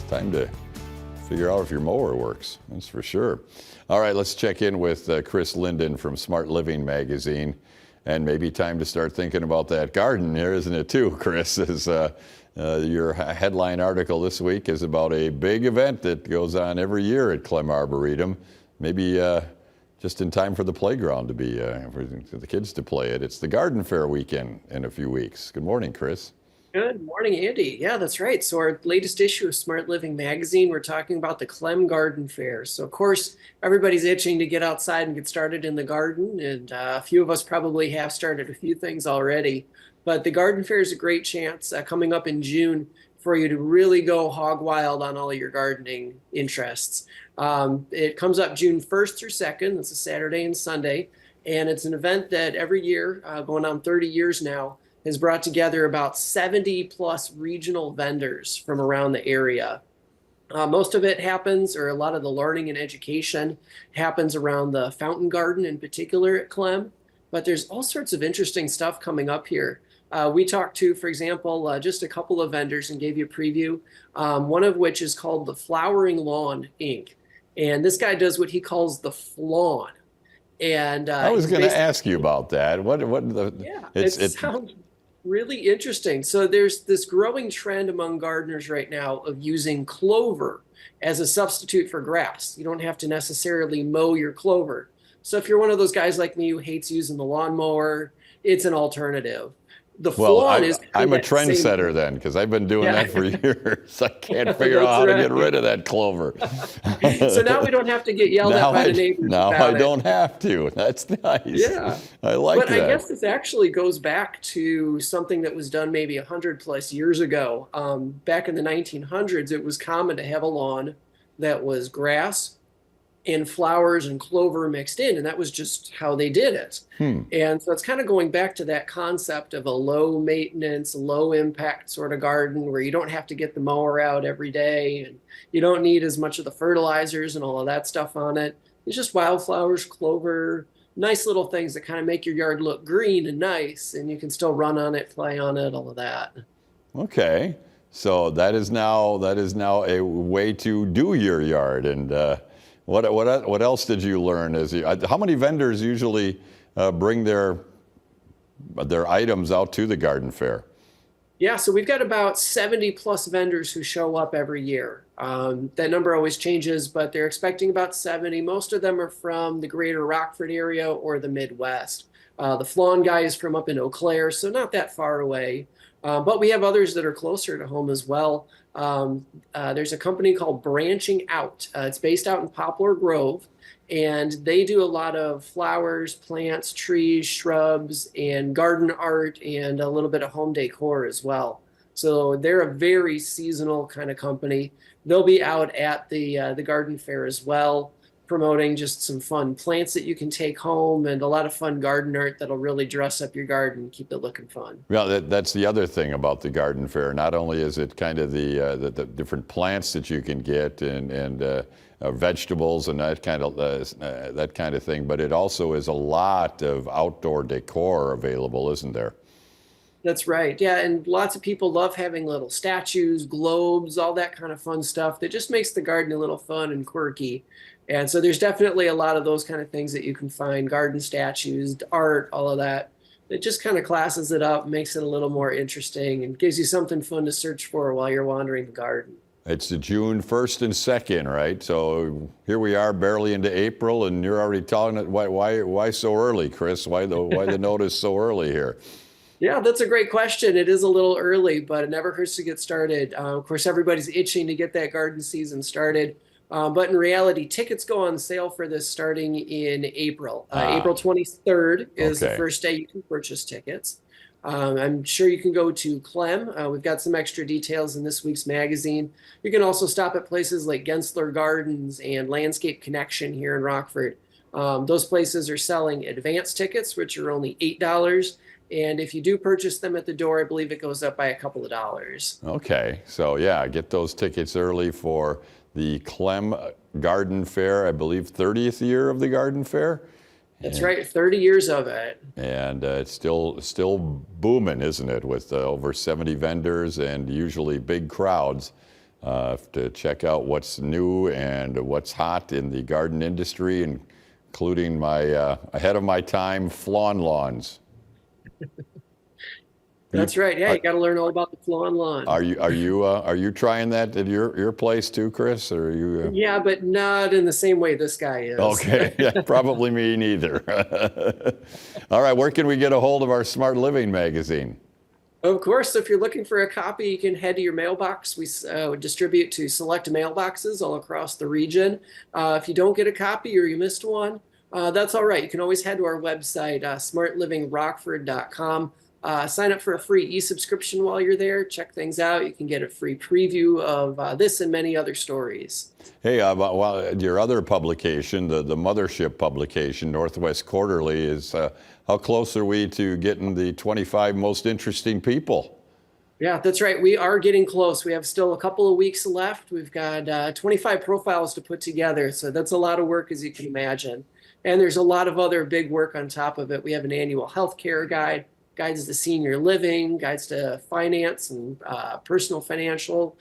time to figure out if your mower works. That's for sure. All right, let's check in with Chris Linden from Smart Living Magazine. And maybe time to start thinking about that garden here, isn't it, too, Chris? As your headline article this week is about a big event that goes on every year at Clem Arboretum. Maybe just in time for the playground to be, for the kids to play it. It's the Garden Fair weekend in a few weeks. Good morning, Chris. Good morning, Andy. Yeah, that's right. So our latest issue of Smart Living Magazine, we're talking about the Clem Garden Fair. So of course, everybody's itching to get outside and get started in the garden. And a few of us probably have started a few things already. But the Garden Fair is a great chance coming up in June for you to really go hog wild on all of your gardening interests. It comes up June 1st through 2nd. That's a Saturday and Sunday. And it's an event that every year, going on 30 years now, has brought together about 70 plus regional vendors from around the area. Most of it happens, or a lot of the learning and education happens around the fountain garden in particular at Clem, but there's all sorts of interesting stuff coming up here. We talked to, for example, just a couple of vendors and gave you a preview, one of which is called the Flowering Lawn Inc. And this guy does what he calls the flawn. And I was going to ask you about that. It sounds really interesting. So there's this growing trend among gardeners right now of using clover as a substitute for grass. You don't have to necessarily mow your clover. So if you're one of those guys like me who hates using the lawnmower, it's an alternative. The flawn is I'm a trendsetter then, because I've been doing that for years. I can't figure out how to get rid of that clover. So now we don't have to get yelled at by the neighbors. Now I don't have to. That's nice. Yeah. I like that. But I guess this actually goes back to something that was done maybe 100 plus years ago. Back in the 1900s, it was common to have a lawn that was grass and flowers and clover mixed in, and that was just how they did it. And so it's kind of going back to that concept of a low maintenance, low impact sort of garden where you don't have to get the mower out every day and you don't need as much of the fertilizers and all of that stuff on it. It's just wildflowers, clover, nice little things that kind of make your yard look green and nice, and you can still run on it, play on it, all of that. Okay, so that is now a way to do your yard. And what else did you learn? How many vendors usually bring their items out to the garden fair? Yeah, so we've got about 70 plus vendors who show up every year. That number always changes, but they're expecting about 70. Most of them are from the greater Rockford area or the Midwest. The Flawn guy is from up in Eau Claire, so not that far away. But we have others that are closer to home as well. There's a company called Branching Out. It's based out in Poplar Grove, and they do a lot of flowers, plants, trees, shrubs, and garden art, and a little bit of home decor as well. So they're a very seasonal kind of company. They'll be out at the garden fair as well, promoting just some fun plants that you can take home and a lot of fun garden art that'll really dress up your garden and keep it looking fun. Well, that's the other thing about the garden fair. Not only is it kind of the different plants that you can get and vegetables and that kind of thing, but it also is a lot of outdoor decor available, isn't there? That's right. Yeah, and lots of people love having little statues, globes, all that kind of fun stuff that just makes the garden a little fun and quirky. And so there's definitely a lot of those kind of things that you can find, garden statues, art, all of that. It just kind of classes it up, makes it a little more interesting, and gives you something fun to search for while you're wandering the garden. It's the June 1st and 2nd, right? So here we are barely into April, and you're already talking, why so early, Chris? Why the notice so early here? Yeah, that's a great question. It is a little early, but it never hurts to get started. Of course, everybody's itching to get that garden season started. But in reality, tickets go on sale for this starting in April. April 23rd is the first day you can purchase tickets. I'm sure you can go to Clem. We've got some extra details in this week's magazine. You can also stop at places like Gensler Gardens and Landscape Connection here in Rockford. Those places are selling advance tickets, which are only $8. And if you do purchase them at the door, I believe it goes up by a couple of dollars. Okay, so yeah, get those tickets early for the Clem Garden Fair, I believe 30th year of the Garden Fair. That's right, 30 years of it. And it's still booming, isn't it, with over 70 vendors and usually big crowds. to check out what's new and what's hot in the garden industry, including my ahead of my time Flawn Lawns. That's right. Yeah, you got to learn all about the Flawn Lawn. Are you trying that at your place too, Chris? Or are you? Yeah, but not in the same way this guy is. Okay, yeah, probably me neither. All right, where can we get a hold of our Smart Living magazine? Of course, if you're looking for a copy, you can head to your mailbox. We distribute to select mailboxes all across the region. If you don't get a copy or you missed one, that's all right. You can always head to our website, smartlivingrockford.com. Sign up for a free e-subscription while you're there. Check things out. You can get a free preview of this and many other stories. Hey, well, your other publication, the mothership publication, Northwest Quarterly, is how close are we to getting the 25 most interesting people? Yeah, that's right. We are getting close. We have still a couple of weeks left. We've got 25 profiles to put together. So that's a lot of work, as you can imagine. And there's a lot of other big work on top of it. We have an annual healthcare guide, guides to senior living, guides to finance and personal financial.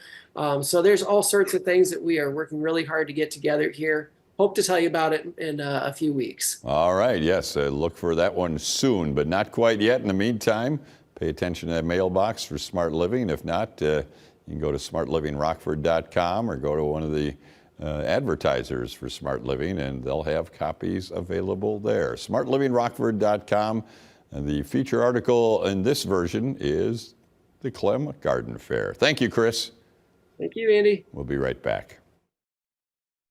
So there's all sorts of things that we are working really hard to get together here. Hope to tell you about it in a few weeks. All right, yes, look for that one soon, but not quite yet. In the meantime, pay attention to that mailbox for Smart Living. If not, you can go to smartlivingrockford.com or go to one of the advertisers for Smart Living, and they'll have copies available there. smartlivingrockford.com. And the feature article in this version is the Clem Garden Fair. Thank you, Chris. Thank you, Andy. We'll be right back.